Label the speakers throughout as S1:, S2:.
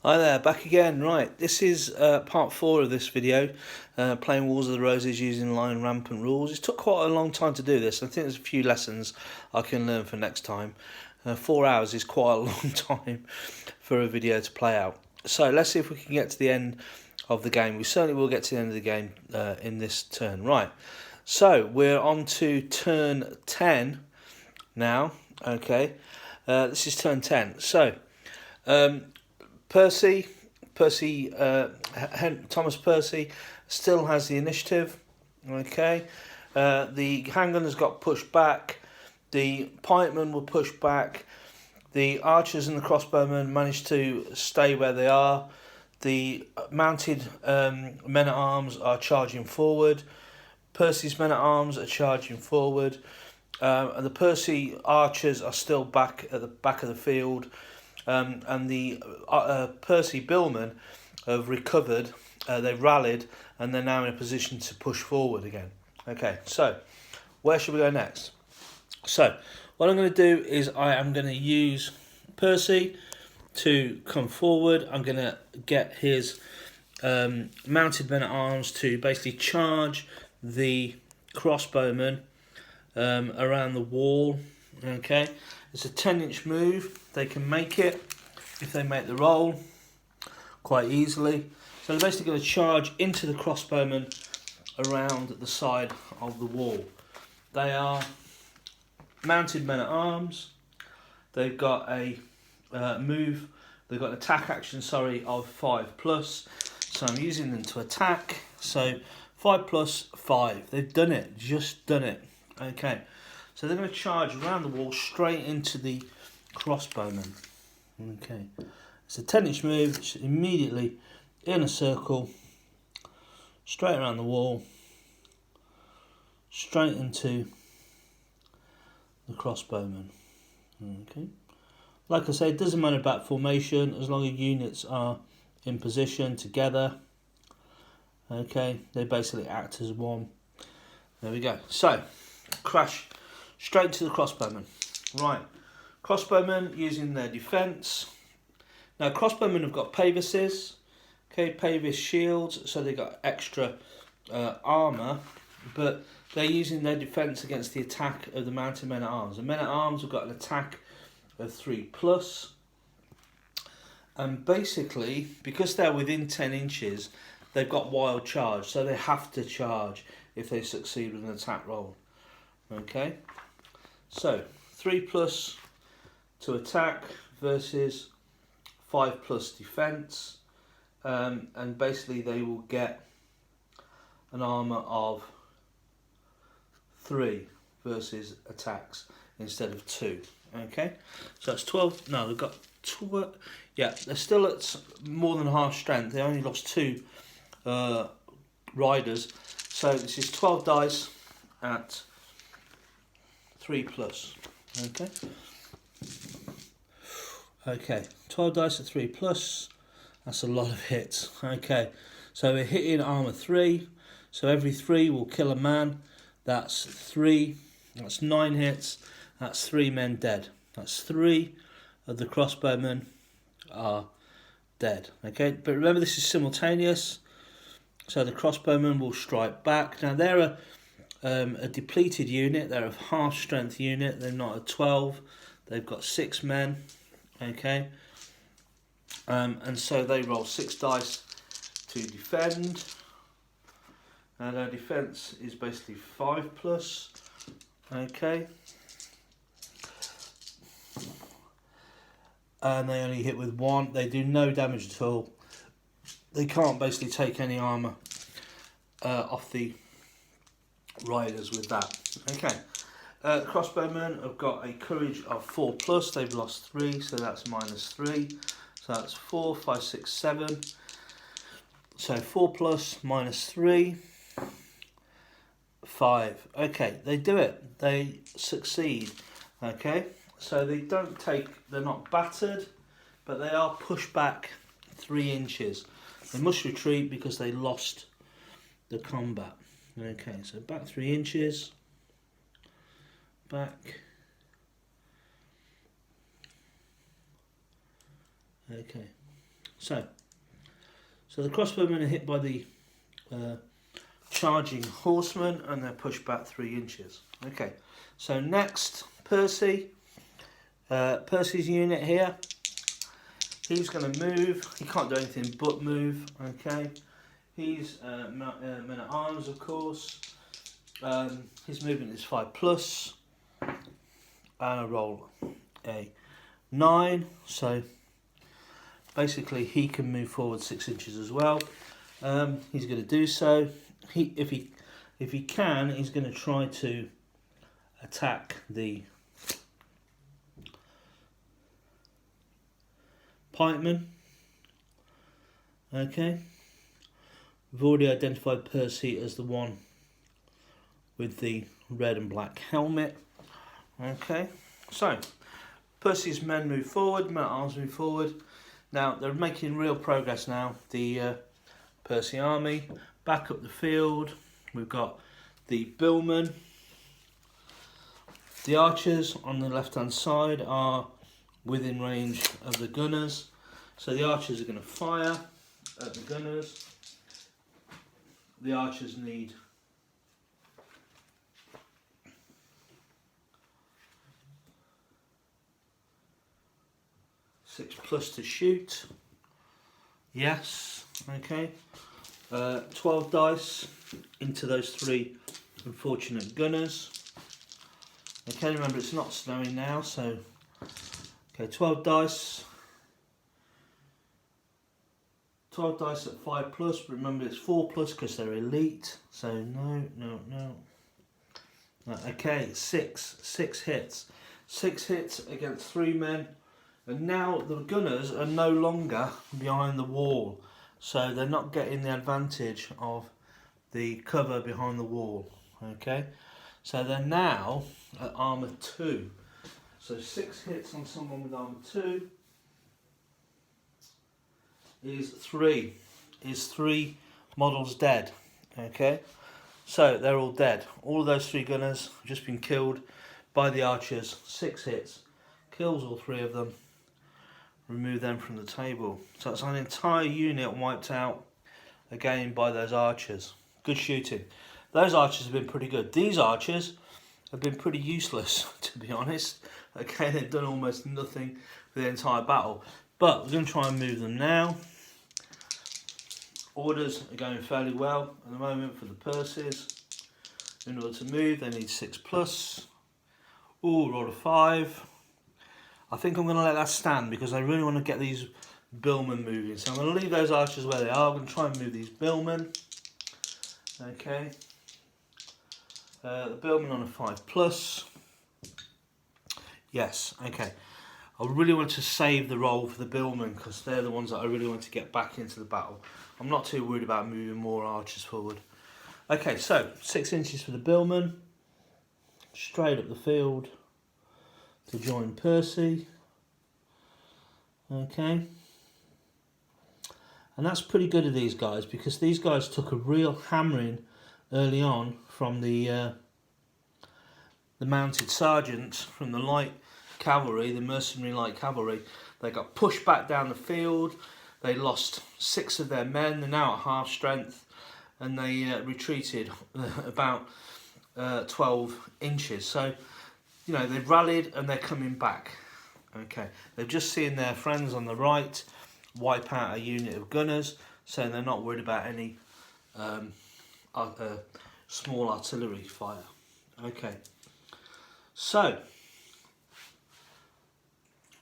S1: Hi there, back again. Right, this is part 4 of this video, playing Wars of the Roses using Lion Rampant rules. It took quite a long time to do this. I think there's a few lessons I can learn for next time. 4 hours is quite a long time for a video to play out. So let's see if we can get to the end of the game. We certainly will get to the end of the game in this turn. Right, so we're on to turn 10 now. Okay, this is turn 10. So Thomas Percy still has the initiative. Okay, the handgunners got pushed back. The pikemen were pushed back. The archers and the crossbowmen managed to stay where they are. The mounted men-at-arms are charging forward. Percy's men-at-arms are charging forward. And the Percy archers are still back at the back of the field. And the Percy bowmen have recovered, they've rallied, and they're now in a position to push forward again. Okay, so where should we go next? So what I'm going to do is I am going to use Percy to come forward. I'm going to get his mounted men-at-arms to basically charge the crossbowmen around the wall. Okay, it's a 10-inch move. They can make it if they make the roll quite easily. So they're basically going to charge into the crossbowmen around the side of the wall. They are mounted men-at-arms. They've got a move. They've got an attack action, of 5+. So I'm using them to attack. So 5+5. They've done it. Just done it. Okay. So they're going to charge around the wall straight into the crossbowmen. Okay, it's a 10-inch move. It's immediately in a circle, straight around the wall, straight into the crossbowmen. Okay, like I say, it doesn't matter about formation as long as units are in position together. Okay, they basically act as one. There we go. So crash straight to the crossbowmen. Right. Crossbowmen using their defence. Now crossbowmen have got pavises, pavis shields, so they've got extra armour, but they're using their defence against the attack of the mounted men-at-arms. The men-at-arms have got an attack of 3+, and basically, because they're within 10 inches, they've got wild charge, so they have to charge if they succeed with an attack roll. Okay, so 3+ to attack versus 5+ defence, and basically they will get an armour of 3 versus attacks instead of 2. Okay, so that's 12. No, they've got 12. Yeah, they're still at more than half strength. They only lost 2 riders, so this is 12 dice at 3+. Okay. Okay, 12 dice at 3+. That's a lot of hits. Okay, so we're hitting armour 3. So every 3 will kill a man. That's 3. That's 9 hits. That's 3 men dead. That's 3 of the crossbowmen are dead. Okay, but remember this is simultaneous. So the crossbowmen will strike back. Now they're a depleted unit. They're a half strength unit. They're not a 12. They've got 6 men. Okay, and so they roll 6 dice to defend, and our defence is basically 5+. Okay, and they only hit with 1. They do no damage at all. They can't basically take any armour off the riders with that. Okay. Crossbowmen have got a courage of 4+. They've lost 3, so that's -3. So that's 4, 5, 6, 7. So 4+ -3, 5. Okay, they do it. They succeed. Okay, so they don't take. They're not battered, but they are pushed back 3 inches. They must retreat because they lost the combat. Okay, so back 3 inches. Back. Okay, So the crossbowmen are hit by the charging horsemen and they're pushed back 3 inches. Okay, so next, Percy. Percy's unit here. He's going to move. He can't do anything but move. Okay, he's men at arms, of course. His movement is 5+, and I roll a 9. So basically, he can move forward 6 inches as well. He's going to do so. If he can, he's going to try to attack the pikemen. Okay, we've already identified Percy as the one with the red and black helmet. Okay, so Percy's men move forward, men at arms move forward. Now they're making real progress now. The Percy army back up the field. We've got the bowmen. The archers on the left hand side are within range of the gunners, so the archers are going to fire at the gunners. The archers need 6+ to shoot. Yes, okay. 12 dice into those 3 unfortunate gunners. Okay, remember it's not snowing now, so okay, 12 dice. 12 dice at 5+, but remember it's 4+ because they're elite. So no. Okay, 6 hits. 6 hits against 3 men. And now the gunners are no longer behind the wall. So they're not getting the advantage of the cover behind the wall. Okay, so they're now at armour 2. So 6 hits on someone with armour 2 is 3 models dead. Okay, so they're all dead. All of those 3 gunners have just been killed by the archers. 6 hits, kills all 3 of them. Remove them from the table. So it's an entire unit wiped out again by those archers. Good shooting. Those archers have been pretty good. These archers have been pretty useless, to be honest. Okay, they've done almost nothing for the entire battle. But we're going to try and move them now. Orders are going fairly well at the moment for the Percys. In order to move, they need 6+. Ooh, roll a 5. I think I'm going to let that stand because I really want to get these bowmen moving. So I'm going to leave those archers where they are. I'm going to try and move these bowmen. Okay. The bowmen on a 5+. Yes, okay. I really want to save the roll for the bowmen because they're the ones that I really want to get back into the battle. I'm not too worried about moving more archers forward. Okay, so 6 inches for the bowmen. Straight up the field to join Percy. Okay. And that's pretty good of these guys because these guys took a real hammering early on from the mounted sergeants, from the light cavalry, the mercenary light cavalry. They got pushed back down the field. They lost 6 of their men. They're now at half strength, and they retreated about 12 inches. So, you know, they've rallied and they're coming back. Okay, they've just seen their friends on the right wipe out a unit of gunners, so they're not worried about any small artillery fire. Okay, so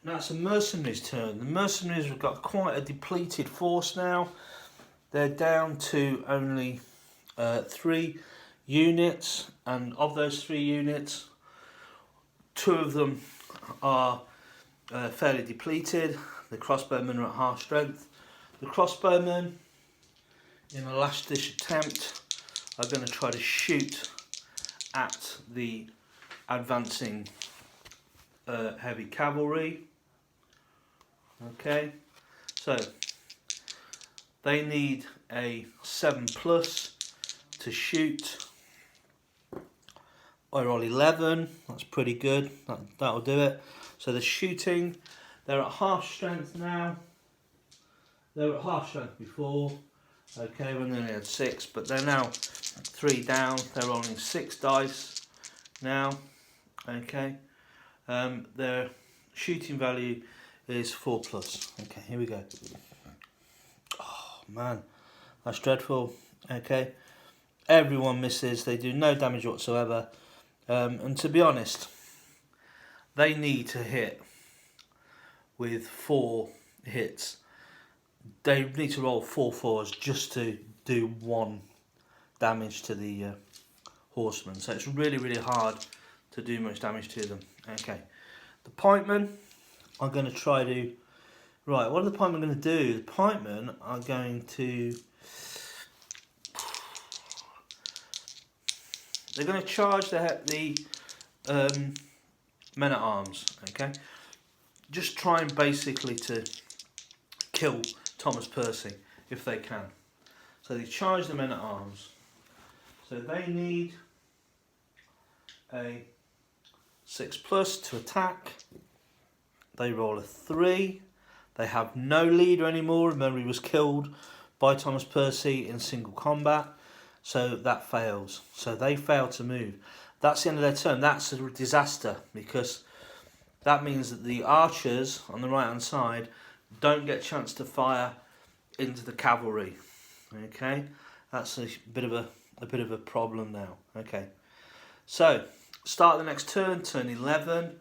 S1: now it's the mercenaries' turn. The mercenaries have got quite a depleted force now. They're down to only 3 units, and of those 3 units, 2 of them are fairly depleted. The crossbowmen are at half strength. The crossbowmen, in a last-ditch attempt, are going to try to shoot at the advancing heavy cavalry. Okay, so they need a 7+ to shoot. I roll 11, that's pretty good, that'll do it. So they're shooting, they're at half strength now, They were at half strength before, okay, when they only had 6, but they're now 3 down. They're rolling 6 dice now, okay. Their shooting value is 4+. Okay, here we go. Oh man, that's dreadful. Okay, everyone misses. They do no damage whatsoever. And to be honest, they need to hit with 4 hits. They need to roll 4 fours just to do 1 damage to the horsemen. So it's really, really hard to do much damage to them. Okay, the pikemen are going to try to... Right, what are the pikemen going to do? The pikemen are going to... They're going to charge the men-at-arms, okay? Just trying basically to kill Thomas Percy, if they can. So they charge the men-at-arms. So they need a 6+ to attack. They roll a 3. They have no leader anymore. Remember, he was killed by Thomas Percy in single combat. So that fails. So they fail to move. That's the end of their turn. That's a disaster, because that means that the archers on the right hand side don't get a chance to fire into the cavalry. Okay, that's a bit of a problem now. Okay, so start the next turn, turn 11.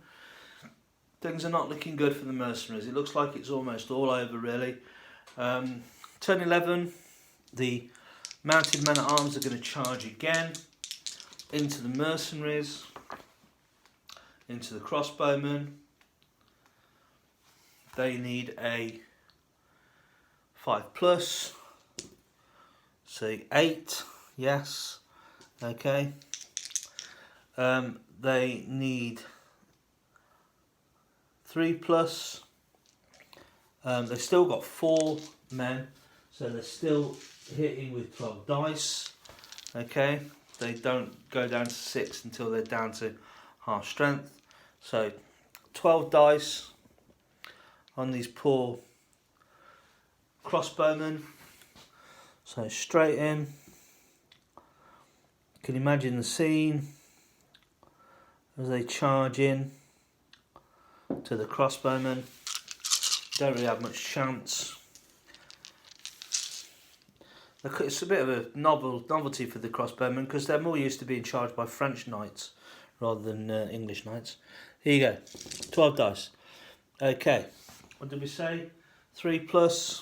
S1: Things are not looking good for the mercenaries. It looks like it's almost all over, really. Turn 11, the mounted men-at-arms are going to charge again into the mercenaries, into the crossbowmen. They need a 5+, so 8, yes, okay. They need 3+. They've still got 4 men, so they're still hitting with 12 dice. Okay, they don't go down to 6 until they're down to half strength. So 12 dice on these poor crossbowmen. So straight in. You can imagine the scene as they charge in to the crossbowmen. Don't really have much chance. It's a bit of a novelty for the crossbowmen, because they're more used to being charged by French knights rather than English knights. Here you go, 12 dice. Okay, what did we say? 3+.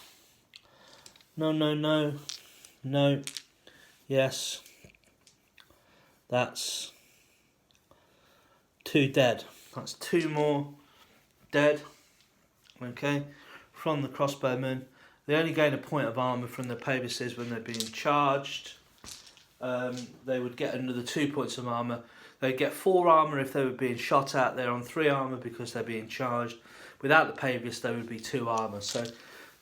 S1: No, no, no, no, yes. That's 2 dead. That's 2 more dead. Okay, from the crossbowmen. They only gain a point of armour from the pavises when they're being charged. They would get another 2 points of armour. They'd get 4 armour if they were being shot at. They're on 3 armour because they're being charged. Without the pavis, there would be 2 armour. So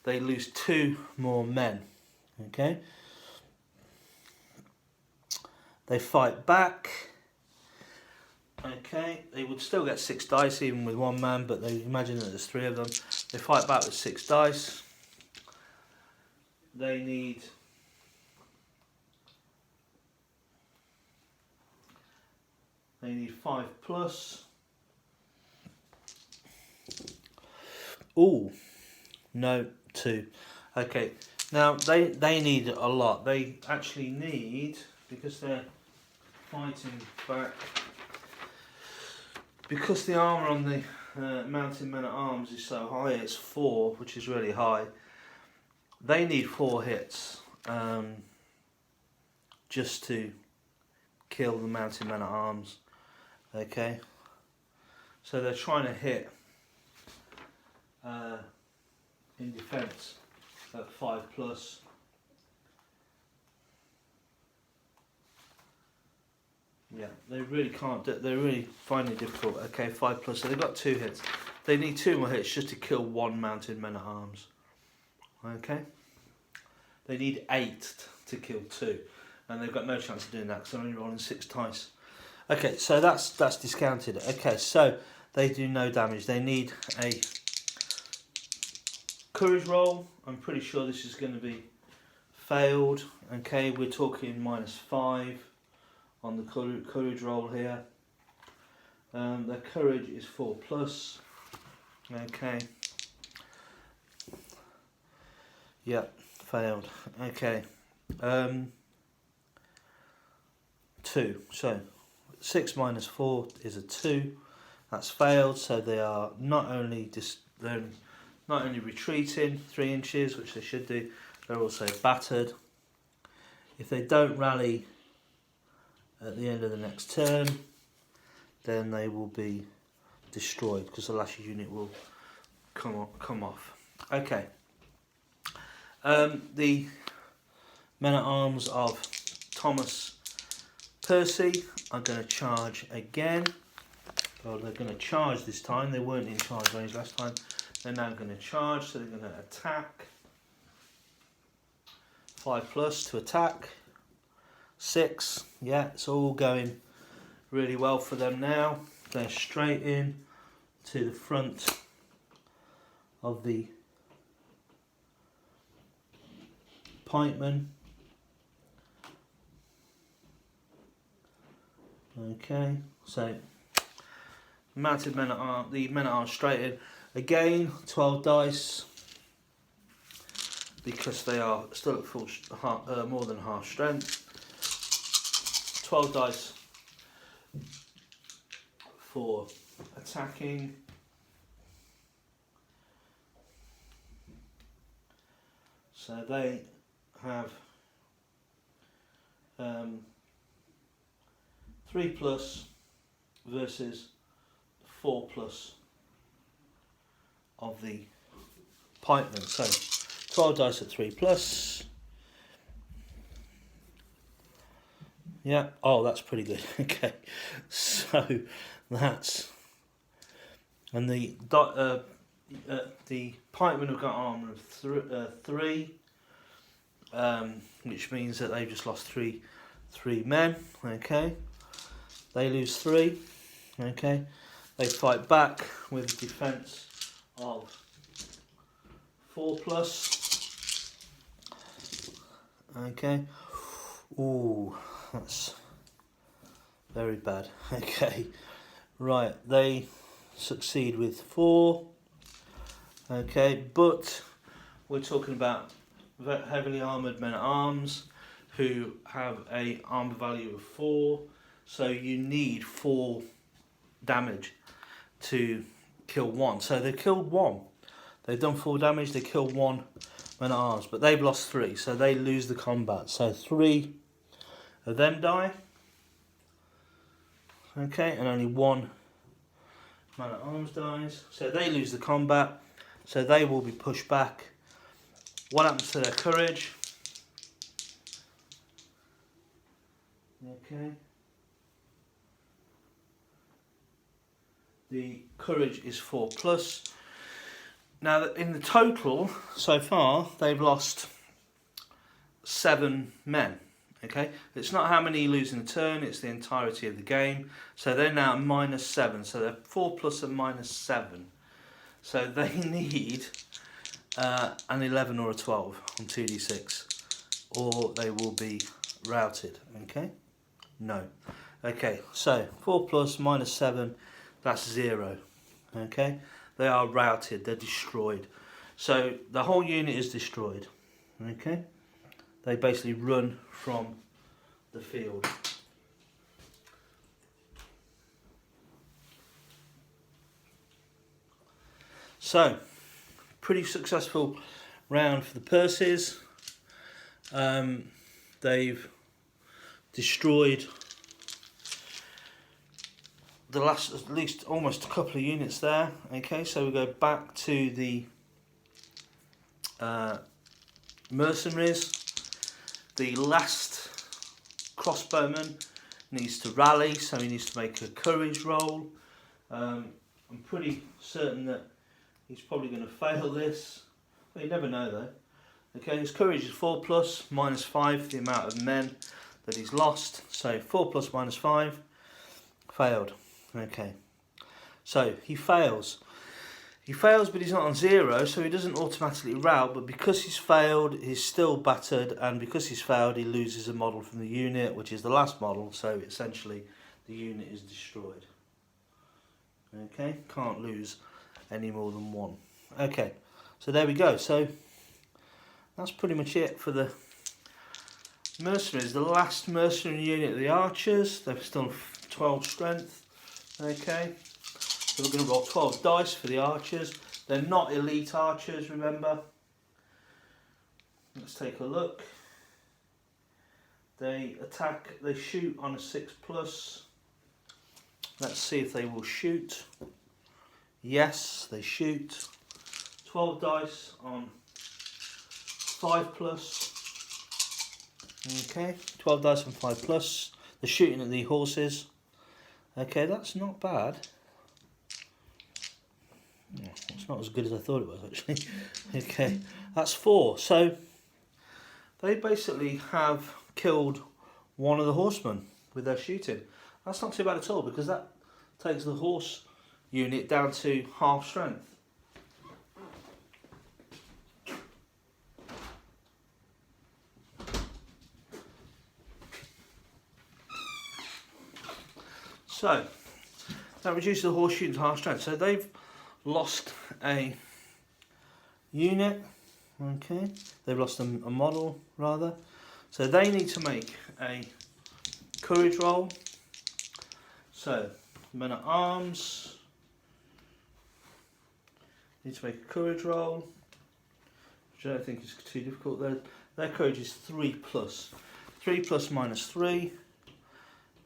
S1: they lose 2 more men. Okay. They fight back. Okay, they would still get 6 dice even with 1 man, but they imagine that there's 3 of them. They fight back with 6 dice. They need They need 5+. Ooh, no, 2. Okay, now they need a lot. They actually need, because they're fighting back, because the armour on the mounted men-at-arms is so high, it's 4, which is really high. They need 4 hits just to kill the mounted men-at-arms. Okay, so they're trying to hit in defence at 5+. Yeah, they really can't. They're really finding it difficult. Okay, 5+. So they've got 2 hits. They need 2 more hits just to kill 1 mounted men-at-arms. Okay, they need 8 to kill 2, and they've got no chance of doing that because they're only rolling 6 dice. Okay, so that's discounted. Okay, so they do no damage. They need a Courage roll, I'm pretty sure this is going to be failed. Okay, we're talking -5 on the courage roll here. Their courage is 4+. Okay. Yep, failed. Okay. 2. So 6 minus 4 is a 2. That's failed. So they are not only retreating 3 inches, which they should do, they're also battered. If they don't rally at the end of the next turn, then they will be destroyed because the last unit will come off. Okay. The men-at-arms of Thomas Percy are going to charge again. Well, they're going to charge this time. They weren't in charge range last time. They're now going to charge, so they're going to attack. 5+ to attack. 6. Yeah, it's all going really well for them now. They're straight in to the front of the pikemen. Okay, so mounted men-at-arms, the men-at-arms straight in. Again, 12 dice, because they are still at full more than half strength. 12 dice for attacking. So they have 3+ versus 4+ of the pikemen. So 12 dice at 3+. Yeah. Oh, that's pretty good. Okay. So that's, and the pikemen have got armour of 3, which means that they've just lost three men. Okay. They lose 3. Okay. They fight back with a defence of 4+. Okay. Ooh, that's very bad. Okay. Right, they succeed with 4. Okay, but we're talking about heavily armoured men-at-arms who have a armour value of 4. So you need 4 damage to kill 1. So they killed 1. They've done 4 damage, they killed 1 men-at-arms, but they've lost 3, so they lose the combat. So 3 of them die. Okay, and only 1 man-at-arms dies. So they lose the combat, so they will be pushed back. What happens to their courage? Okay. The courage is 4+. Now, in the total, so far, they've lost 7 men. Okay, it's not how many you lose in a turn, it's the entirety of the game. So they're now at -7, so they're 4+ and -7. So they need an 11 or a 12 on 2d6, or they will be routed. Okay, no. Okay, so 4+ -7, that's 0. Okay, they are routed, they're destroyed. So the whole unit is destroyed. Okay, they basically run from the field. So, pretty successful round for the Percys. They've destroyed the last, at least almost a couple of units there. Okay, so we go back to the mercenaries. The last crossbowman needs to rally, so he needs to make a courage roll. I'm pretty certain that he's probably going to fail this, but you never know though. Okay, his courage is 4+, -5 the amount of men that he's lost, so 4+ -5, failed. Okay, so he fails. He fails, but he's not on 0, so he doesn't automatically rout, but because he's failed, he's still battered, and because he's failed, he loses a model from the unit, which is the last model, so essentially the unit is destroyed. Okay, can't lose any more than 1. Okay, so there we go. So that's pretty much it for the mercenaries. The last mercenary unit are the archers. They've still 12 strength. Okay, so we're going to roll 12 dice for the archers. They're not elite archers, remember. Let's take a look. They attack, they shoot on a 6+. Let's see if they will shoot. Yes, they shoot. 12 dice on 5+. Okay, 12 dice on 5+. They're shooting at the horses. Okay, that's not bad. It's not as good as I thought it was, actually. Okay, that's 4. So they basically have killed one of the horsemen with their shooting. That's not too bad at all, because that takes the horse unit down to half strength. So that reduces the horse shooting to half strength. So they've lost a unit. Okay, they've lost a model rather. So they need to make a courage roll. So men at arms need to make a courage roll, which I don't think is too difficult. Their courage is 3+. 3+ minus 3.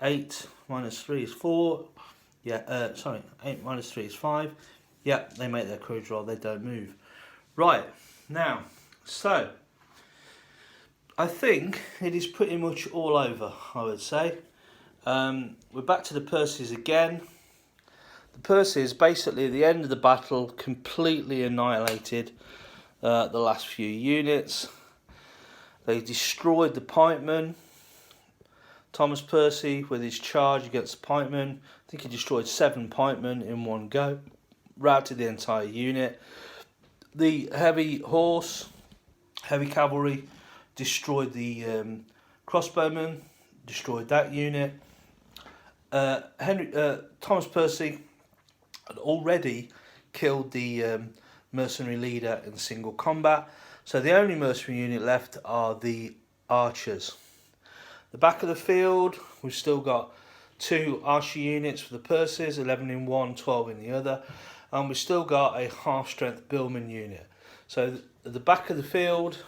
S1: 8 minus 3 is 4. Yeah, sorry, 8 minus 3 is 5. Yeah, they make their courage roll, they don't move. Right, now, so I think it is pretty much all over, I would say. We're back to the Percys again. The Percys, basically at the end of the battle, completely annihilated the last few units. They destroyed the pikemen. Thomas Percy, with his charge against the pikemen, I think he destroyed 7 pikemen in one go, routed the entire unit. The heavy horse, heavy cavalry, destroyed the crossbowmen, destroyed that unit. Thomas Percy had already killed the mercenary leader in single combat, so the only mercenary unit left are the archers. The back of the field, we've still got 2 archer units for the Percys, 11 in one, 12 in the other, and we've still got a half-strength bowmen unit. So at the back of the field,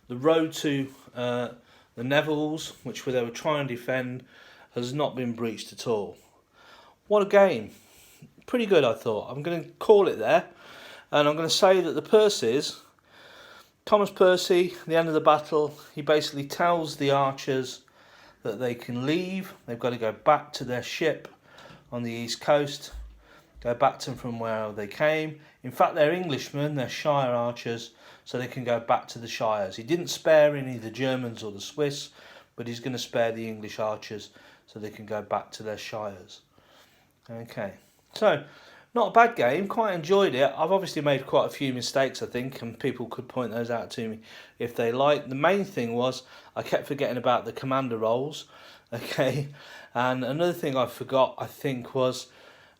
S1: the road to the Nevilles, which they were trying to defend, has not been breached at all. What a game. Pretty good, I thought. I'm going to call it there, and I'm going to say that the Percys, Thomas Percy, at the end of the battle, he basically tells the archers that they can leave. They've got to go back to their ship on the east coast, go back to them from where they came. In fact, they're Englishmen, they're shire archers, so they can go back to the shires. He didn't spare any of the Germans or the Swiss, but he's going to spare the English archers so they can go back to their shires. Okay, so not a bad game, quite enjoyed it. I've obviously made quite a few mistakes, I think, and people could point those out to me if they like. The main thing was I kept forgetting about the commander roles, okay, and another thing I forgot, I think, was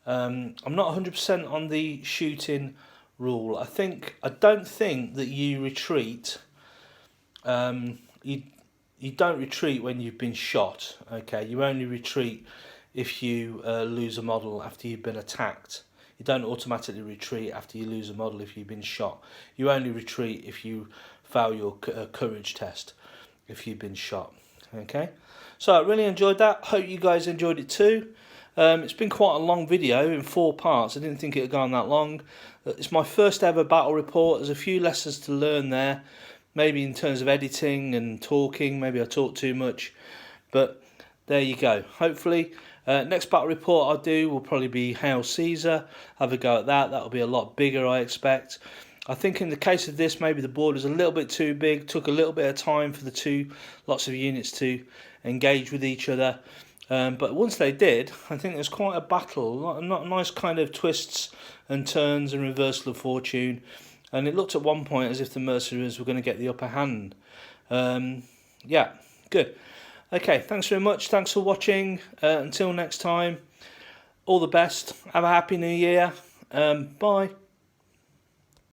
S1: I'm not 100% on the shooting rule. I don't think that you retreat, you don't retreat when you've been shot, okay, you only retreat if you lose a model after you've been attacked. You don't automatically retreat after you lose a model if you've been shot. You only retreat if you fail your courage test, if you've been shot. Okay, so I really enjoyed that. Hope you guys enjoyed it too. It's been quite a long video in 4 parts. I didn't think it had gone that long. It's my first ever battle report. There's a few lessons to learn there. Maybe in terms of editing and talking. Maybe I talk too much. But there you go. Hopefully next battle report I'll do will probably be Hail Caesar. Have a go at that. That'll be a lot bigger, I expect. I think in the case of this, maybe the board was a little bit too big. Took a little bit of time for the lots of units to engage with each other. But once they did, I think there's quite a battle, not nice kind of twists and turns and reversal of fortune. And it looked at one point as if the mercenaries were going to get the upper hand. Yeah, good. Okay, thanks very much. Thanks for watching. Until next time, all the best. Have a happy new year. Bye.